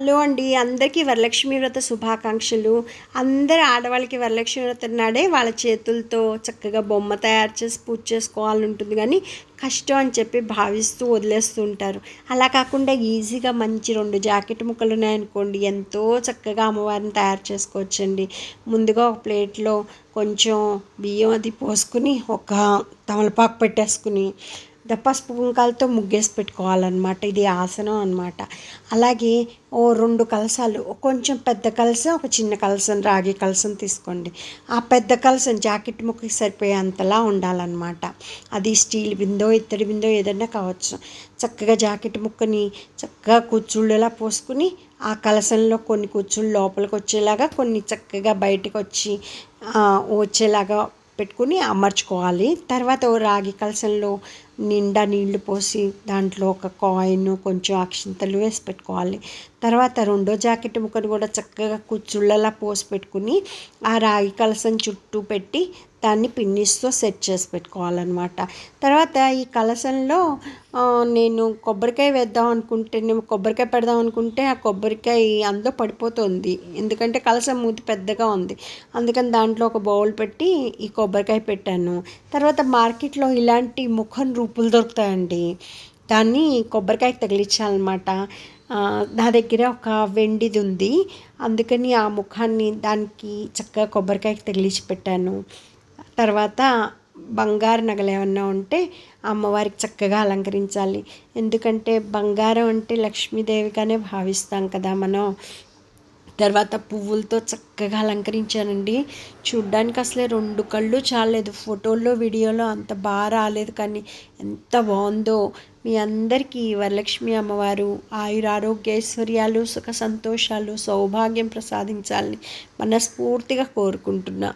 Hello అండి, అందరికీ వరలక్ష్మి వ్రత శుభాకాంక్షలు. అందరు ఆడవాళ్ళకి వరలక్ష్మి వ్రతం నాడే వాళ్ళ చేతులతో చక్కగా బొమ్మ తయారు చేసి పూజ చేసుకోవాలని ఉంటుంది, కానీ కష్టం అని చెప్పి భావిస్తూ వదిలేస్తూ ఉంటారు. అలా కాకుండా ఈజీగా మంచి 2 జాకెట్ ముక్కలు ఉన్నాయనుకోండి, ఎంతో చక్కగా అమ్మవారిని తయారు చేసుకోవచ్చండి. ముందుగా ఒక ప్లేట్లో కొంచెం బియ్యం అది పోసుకుని, ఒక తమలపాకు పెట్టేసుకుని పసుపు కుంకాలతో ముగ్గేసి పెట్టుకోవాలన్నమాట. ఇది ఆసనం అనమాట. అలాగే 2 కలశాలు, కొంచెం పెద్ద కలశం, ఒక చిన్న కలశం, రాగి కలశం తీసుకోండి. ఆ పెద్ద కలశం జాకెట్ ముక్కకి సరిపోయేంతలా ఉండాలన్నమాట. అది స్టీల్ బిందో ఇత్తడి బిందో ఏదైనా కావచ్చు. చక్కగా జాకెట్ ముక్కని చక్కగా కుచ్చుళ్ళలా పోసుకుని, ఆ కలశంలో కొన్ని కుచ్చుళ్ళు లోపలికి వచ్చేలాగా, కొన్ని చక్కగా బయటకు వచ్చేలాగా పెట్టుకుని అమర్చుకోవాలి. తర్వాత రాగి కలశంలో నిండా నీళ్లు పోసి దాంట్లో ఒక కాయిన్, కొంచెం అక్షింతలు వేసి పెట్టుకోవాలి. తర్వాత రెండో జాకెట్ ముక్కను కూడా చక్కగా కుచ్చుళ్ళలా పోసి పెట్టుకుని ఆ రాగి కలశం చుట్టూ పెట్టి దాన్ని పిన్నిస్తో సెట్ చేసి పెట్టుకోవాలన్నమాట. తర్వాత ఈ కలశంలో నేను కొబ్బరికాయ వేద్దాం అనుకుంటే, నేను కొబ్బరికాయ పెడదాం అనుకుంటే ఆ కొబ్బరికాయ అందులో పడిపోతుంది. ఎందుకంటే కలశం మూతి పెద్దగా ఉంది. అందుకని దాంట్లో ఒక బౌల్ పెట్టి ఈ కొబ్బరికాయ పెట్టాను. తర్వాత మార్కెట్లో ఇలాంటి ముఖం రూపులు దొరుకుతాయండి. దాన్ని కొబ్బరికాయకి తగిలించాలన్నమాట. నా దగ్గర ఒక వెండిది ఉంది, అందుకని ఆ ముఖాన్ని దానికి చక్కగా కొబ్బరికాయకి తగిలించి పెట్టాను. తర్వాత బంగారు నగలు ఏమన్నా ఉంటే అమ్మవారికి చక్కగా అలంకరించాలి. ఎందుకంటే బంగారం అంటే లక్ష్మీదేవిగానే భావిస్తాం కదా మనం. తర్వాత పువ్వులతో చక్కగా అలంకరించానండి. చూడ్డానికి అసలే 2 కళ్ళు చాలేదు. ఫోటోల్లో వీడియోలో అంత బాగా రాలేదు, కానీ ఎంత బాగుందో. మీ అందరికీ వరలక్ష్మి అమ్మవారు ఆయురారోగ్యైశ్వర్యాలు, సుఖ సంతోషాలు, సౌభాగ్యం ప్రసాదించాలని మనస్ఫూర్తిగా కోరుకుంటున్నా.